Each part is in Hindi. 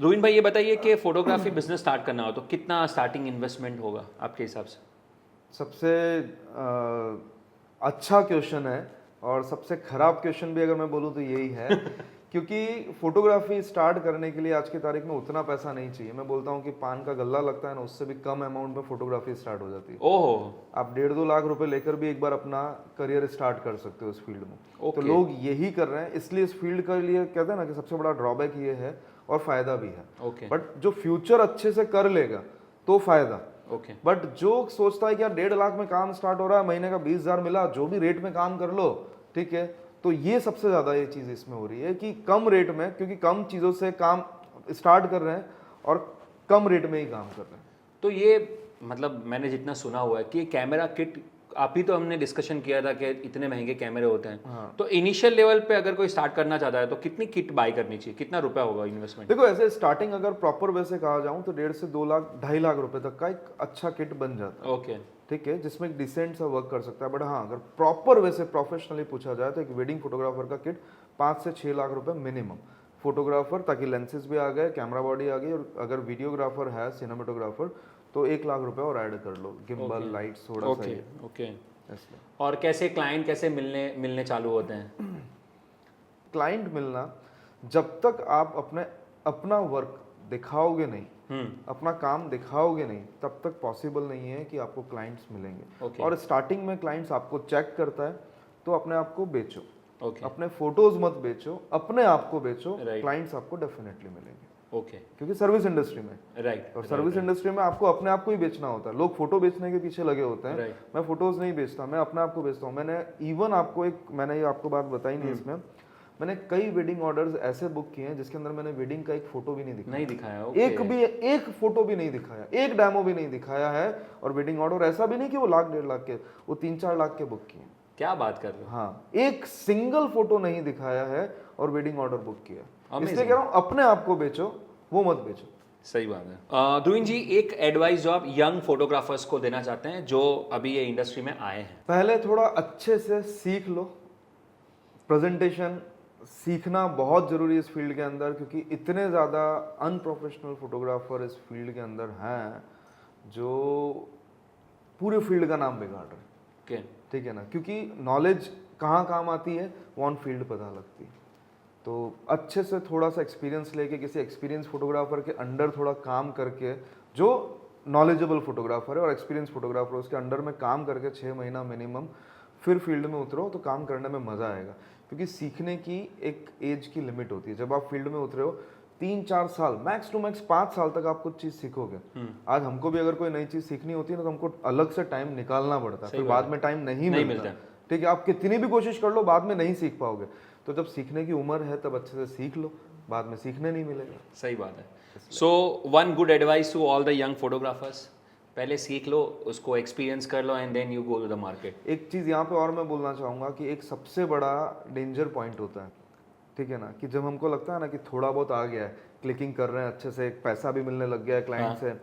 रोहिन भाई ये बताइए कि फोटोग्राफी बिजनेस स्टार्ट करना हो तो कितना स्टार्टिंग इन्वेस्टमेंट होगा आपके हिसाब से? सबसे अच्छा क्वेश्चन है और सबसे खराब क्वेश्चन भी अगर मैं बोलूँ तो यही है क्योंकि फोटोग्राफी स्टार्ट करने के लिए आज की तारीख में उतना पैसा नहीं चाहिए। मैं बोलता हूँ कि पान का गल्ला लगता है ना, उससे भी कम अमाउंट में फोटोग्राफी स्टार्ट हो जाती है। ओहो। आप 1.5-2 लाख रुपए लेकर भी एक बार अपना करियर स्टार्ट कर सकते हो इस फील्ड में। तो ओके। लोग यही कर रहे हैं, इसलिए इस फील्ड के लिए कहते हैं ना कि सबसे बड़ा ड्रॉबैक ये है और फायदा भी है। ओके। बट जो फ्यूचर अच्छे से कर लेगा तो फायदा। ओके। बट जो सोचता है कि यार 1.5 लाख में काम स्टार्ट हो रहा है, महीने का 20,000 मिला, जो भी रेट में काम कर लो, ठीक है, तो ये सबसे ज्यादा ये चीज इसमें हो रही है कि कम रेट में, क्योंकि कम चीजों से काम स्टार्ट कर रहे हैं और कम रेट में ही काम कर रहे हैं। तो ये मतलब मैंने जितना सुना हुआ है कि कैमरा किट, आप ही तो हमने डिस्कशन किया था कि इतने महंगे कैमरे होते हैं। हाँ। तो इनिशियल लेवल पे अगर कोई स्टार्ट करना चाहता है तो कितनी किट बाय करनी चाहिए, कितना रुपया होगा इन्वेस्टमेंट? देखो ऐसे स्टार्टिंग अगर प्रॉपर वैसे कहा जाऊं तो 1.5 से 2 लाख 2.5 लाख रुपए तक का एक अच्छा किट बन जाता है। ओके। ठीक है, जिसमें एक डिसेंट सा वर्क कर सकता है। बट हाँ, अगर प्रॉपर वैसे प्रोफेशनली पूछा जाए तो एक वेडिंग फोटोग्राफर का किट 5 से 6 लाख रुपए मिनिमम। फोटोग्राफर, ताकि लेंसेज भी आ गए, कैमरा बॉडी आ गई, और अगर वीडियोग्राफर है, सिनेमाटोग्राफर, तो 1 लाख रुपए और ऐड कर लो, गिम्बल, लाइट्स, थोड़ा सा ओके। ये। ओके। इसलिए और कैसे क्लाइंट कैसे मिलने चालू होते हैं? क्लाइंट मिलना, जब तक आप अपना वर्क दिखाओगे नहीं, अपना काम दिखाओगे नहीं, तब तक पॉसिबल नहीं है कि आपको क्लाइंट्स मिलेंगे। Okay. और स्टार्टिंग में क्लाइंट्स आपको चेक करता है, तो अपने आप को बेचो। ओके। अपने फोटोज मत बेचो, अपने आप को बेचो। Right. क्लाइंट्स आपको डेफिनेटली मिलेंगे, ओके। क्योंकि सर्विस इंडस्ट्री में, राइट। और सर्विस इंडस्ट्री में आपको अपने आप को ही बेचना होता है। लोग फोटो बेचने के पीछे लगे होते हैं। Right. मैं फोटोज नहीं बेचता, मैं अपने आप को बेचता हूँ। मैंने इवन मैंने ये आपको बात बताई नहीं इसमें, मैंने कई वेडिंग ऑर्डर्स ऐसे बुक किए हैं जिसके अंदर मैंने वेडिंग का एक फोटो भी नहीं दिखाया। नहीं दिखाया। ओके। एक फोटो भी नहीं दिखाया, एक डेमो भी नहीं दिखाया है। और वेडिंग ऑर्डर ऐसा भी नहीं कि वो 1-1.5 लाख के, वो 3-4 लाख के बुक किए। क्या बात कर रहे हो? हाँ, एक सिंगल फोटो नहीं दिखाया है और वेडिंग ऑर्डर बुक किया। Amazing. इसलिए कह रहा हूँ, अपने आप को बेचो, वो मत बेचो। सही बात है। ध्रुवीन जी, एक एडवाइस जो आप यंग फोटोग्राफर्स को देना चाहते हैं जो अभी ये इंडस्ट्री में आए हैं? पहले थोड़ा अच्छे से सीख लो। प्रेजेंटेशन सीखना बहुत जरूरी है इस फील्ड के अंदर, क्योंकि इतने ज़्यादा अनप्रोफेशनल फोटोग्राफर इस फील्ड के अंदर हैं जो पूरे फील्ड का नाम बिगाड़ रहे हैं। ओके। ठीक है ना, क्योंकि नॉलेज कहाँ काम आती है, वो ऑन फील्ड पता लगती है। तो अच्छे से थोड़ा सा एक्सपीरियंस लेके, किसी एक्सपीरियंस फोटोग्राफर के अंडर थोड़ा काम करके, जो नॉलेजेबल फोटोग्राफर है और एक्सपीरियंस फोटोग्राफर, उसके अंडर में काम करके 6 महीना मिनिमम, फिर फील्ड में उतरो तो काम करने में मज़ा आएगा। क्योंकि सीखने की एक एज की लिमिट होती है। जब आप फील्ड में उतरे हो 3-4 साल, मैक्स टू मैक्स 5 साल तक आप कुछ चीज़ सीखोगे। आज हमको भी अगर कोई नई चीज़ सीखनी होती है ना, तो हमको अलग से टाइम निकालना पड़ता है, फिर बाद में टाइम नहीं मिलता। ठीक है, आप कितनी भी कोशिश कर लो, बाद में नहीं सीख पाओगे। तो जब सीखने की उम्र है तब अच्छे से सीख लो, बाद में सीखने नहीं मिलेगा। सही बात है। So one good advice to all the young photographers, पहले सीख लो, उसको एक्सपीरियंस कर लो and then you go to the market. एक चीज़ यहाँ पे और मैं बोलना चाहूँगा कि एक सबसे बड़ा डेंजर पॉइंट होता है, ठीक है ना, कि जब हमको लगता है ना कि थोड़ा बहुत आ गया है, क्लिकिंग कर रहे हैं अच्छे से, एक पैसा भी मिलने लग गया है क्लाइंट से,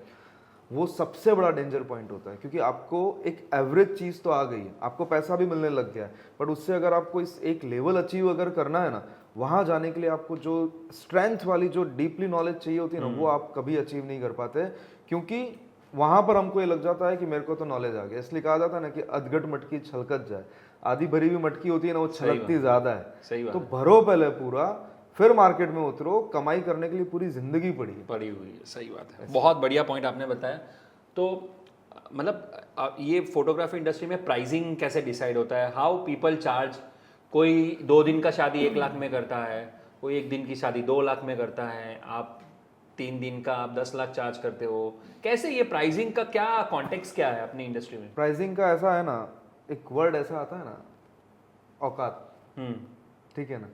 वो सबसे बड़ा डेंजर पॉइंट होता है। क्योंकि आपको एक एवरेज चीज़ तो आ गई है, आपको पैसा भी मिलने लग गया है, बट उससे अगर आपको इस एक लेवल अचीव अगर करना है ना, वहाँ जाने के लिए आपको जो स्ट्रेंथ वाली, जो डीपली नॉलेज चाहिए होती है ना, वो आप कभी अचीव नहीं कर पाते। क्योंकि वहाँ पर हमको ये लग जाता है कि मेरे को तो नॉलेज आ गया। इसलिए कहा जाता है ना कि अधगट मटकी छलकत जाए, आधी भरी हुई मटकी होती है ना, वो छलकती ज़्यादा है। सही बात तो भरो पहले पूरा, फिर मार्केट में उतरो। कमाई करने के लिए पूरी जिंदगी पड़ी हुई है। सही बात है, बहुत बढ़िया पॉइंट आपने बताया। तो मतलब ये फोटोग्राफी इंडस्ट्री में प्राइसिंग कैसे डिसाइड होता है? How people charge? कोई 2 दिन का शादी 1 लाख में करता है, कोई 1 दिन की शादी 2 लाख में करता है, आप 3 दिन का आप 10 लाख चार्ज करते हो। कैसे ये प्राइसिंग का क्या कॉन्टेक्स्ट क्या है अपनी इंडस्ट्री में? प्राइसिंग का ऐसा है ना, एक वर्ड ऐसा आता है ना, औकात। ठीक है ना,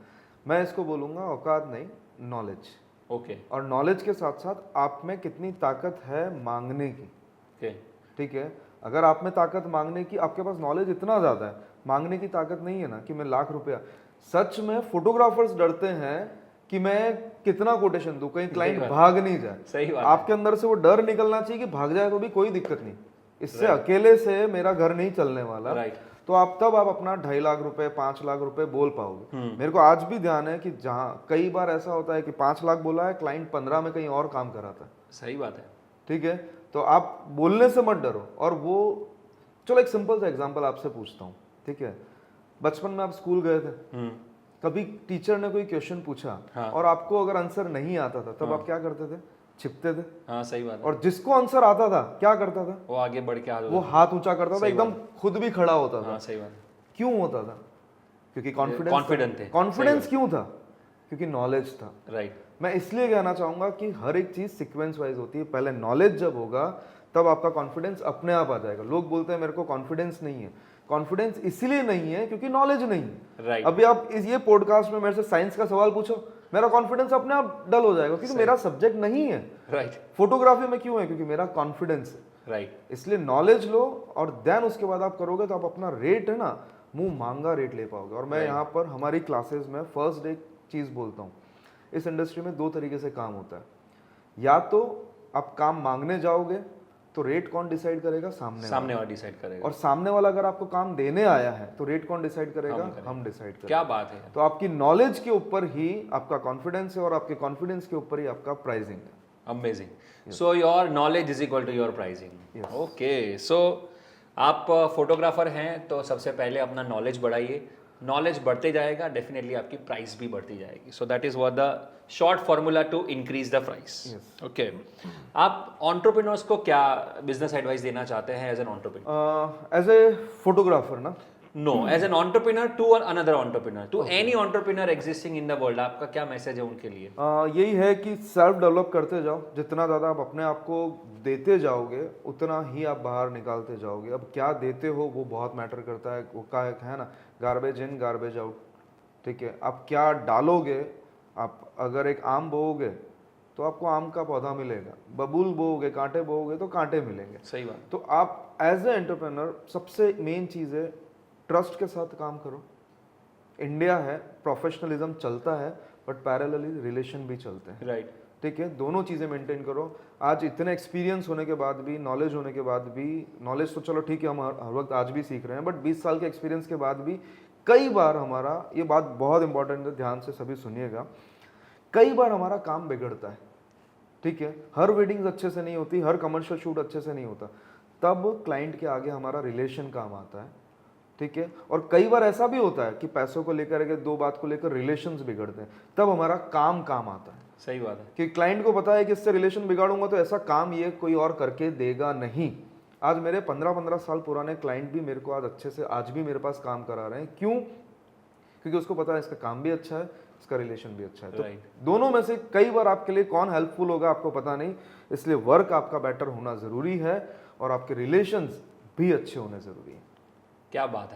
मैं इसको बोलूंगा औकात नहीं, नॉलेज। ओके। और नॉलेज के साथ साथ आप में कितनी ताकत है मांगने की। ओके। ठीक है, अगर आप में ताकत मांगने की, आपके पास नॉलेज इतना ज्यादा है, मांगने की ताकत नहीं है ना कि मैं लाख रुपया, सच में फोटोग्राफर्स डरते हैं कि मैं कितना कोटेशन दूं, कहीं क्लाइंट भाग नहीं जाए। सही बात। आपके अंदर से वो डर निकलना चाहिए कि भाग जाए तो भी कोई दिक्कत नहीं, इससे अकेले से मेरा घर नहीं चलने वाला। तो आप तब आप अपना 2.5 लाख रुपए 5 लाख रुपए बोल पाओगे। मेरे को आज भी ध्यान है कि जहाँ कई बार ऐसा होता है कि 5 लाख बोला है, क्लाइंट 15 में कहीं और काम कराता है। सही बात है। ठीक है, तो आप बोलने से मत डरो। और वो चलो एक सिंपल सा एग्जांपल आपसे पूछता हूँ, ठीक है, बचपन में आप स्कूल गए थे, कभी टीचर ने कोई क्वेश्चन पूछा और आपको अगर आंसर नहीं आता था, तब आप क्या करते थे? छिपते थे। हाँ सही बात है। और जिसको आंसर आता था क्या करता था? वो आगे बढ़ के वो हाथ ऊंचा करता था, एकदम खुद भी खड़ा होता था। हाँ सही बात है। क्यों होता था? क्योंकि कॉन्फिडेंट थे। कॉन्फिडेंस क्यों था? क्योंकि नॉलेज था। राइट। मैं इसलिए कहना चाहूंगा कि हर एक चीज सीक्वेंस वाइज होती है। पहले नॉलेज जब होगा तब आपका कॉन्फिडेंस अपने आप आ जाएगा। लोग बोलते हैं मेरे को कॉन्फिडेंस नहीं है। कॉन्फिडेंस इसीलिए नहीं है क्योंकि नॉलेज नहीं है। राइट। अभी आप ये पॉडकास्ट में मेरे से साइंस का सवाल पूछो, मेरा कॉन्फिडेंस अपने आप डल हो जाएगा क्योंकि मेरा सब्जेक्ट नहीं है। राइट। फोटोग्राफी में क्यों है? क्योंकि मेरा कॉन्फिडेंस है। राइट। इसलिए नॉलेज लो और देन उसके बाद आप करोगे तो आप अपना रेट है ना, मुंह मांगा रेट ले पाओगे। और मैं यहाँ पर हमारी क्लासेस में फर्स्ट डे चीज बोलता हूँ, इस इंडस्ट्री में 2 तरीके से काम होता है। या तो आप काम मांगने जाओगे तो रेट कौन डिसाइड करेगा? सामने वाला डिसाइड करेगा। और सामने वाला अगर आपको काम देने आया है तो रेट कौन डिसाइड करेगा? हम डिसाइड करेंगे। क्या बात है। तो आपकी नॉलेज के ऊपर ही आपका कॉन्फिडेंस है और आपके कॉन्फिडेंस के ऊपर ही आपका प्राइसिंग है। Amazing. So your knowledge is equal to your pricing. Okay, so आप फोटोग्राफर हैं तो सबसे पहले अपना नॉलेज बढ़ाइए। नॉलेज बढ़ते जाएगा, डेफिनेटली आपकी प्राइस भी बढ़ती जाएगी। So that is what the short formula to increase the price. Okay, आप एंटरप्रेन्योर्स को क्या बिजनेस एडवाइस देना चाहते हैं as an entrepreneur? As a photographer ना, no, as an entrepreneur to another entrepreneur, to any entrepreneur existing in the world, आपका क्या मैसेज है उनके लिए? यही है कि सेल्फ डेवलप करते जाओ। जितना ज़्यादा आप अपने आप को देते जाओगे उतना ही आप बाहर निकालते जाओगे। अब क्या देते हो वो बहुत मैटर करता है। वो का है ना, गार्बेज इन गार्बेज आउट। ठीक है, आप क्या डालोगे? आप अगर एक आम बोओगे तो आपको आम का पौधा मिलेगा, बबूल बोओगे, कांटे बोओगे तो कांटे मिलेंगे। सही बात। तो आप एज ए एंटरप्रेन्योर सबसे मेन चीज़ है ट्रस्ट के साथ काम करो। इंडिया है, प्रोफेशनलिज्म चलता है, बट पैरेलली रिलेशन भी चलते हैं। राइट। ठीक है, दोनों चीज़ें मेंटेन करो। आज इतने एक्सपीरियंस होने के बाद भी, नॉलेज होने के बाद भी, नॉलेज तो चलो ठीक है हम हर वक्त आज भी सीख रहे हैं, बट 20 साल के एक्सपीरियंस के बाद भी कई बार हमारा, ये बात बहुत इंपॉर्टेंट है, ध्यान से सभी सुनिएगा, कई बार हमारा काम बिगड़ता है। ठीक है, हर वेडिंग्स अच्छे से नहीं होती, हर कमर्शियल शूट अच्छे से नहीं होता, तब क्लाइंट के आगे हमारा रिलेशन काम आता है। ठीक है, और कई बार ऐसा भी होता है कि पैसों को लेकर के 2 बात को लेकर रिलेशंस बिगड़ते हैं, तब हमारा काम आता है। सही बात है कि क्लाइंट को पता है कि इससे रिलेशन बिगाड़ूंगा तो ऐसा काम ये कोई और करके देगा नहीं। आज मेरे 15-15 साल पुराने क्लाइंट भी मेरे को आज अच्छे से आज भी मेरे पास काम करा रहे हैं। क्यों? क्योंकि उसको पता है इसका काम भी अच्छा है, इसका रिलेशन भी अच्छा है। तो दोनों में से कई बार आपके लिए कौन हेल्पफुल होगा आपको पता नहीं, इसलिए वर्क आपका बेटर होना जरूरी है और आपके रिलेशंस भी अच्छे होने जरूरी है। क्या बात है।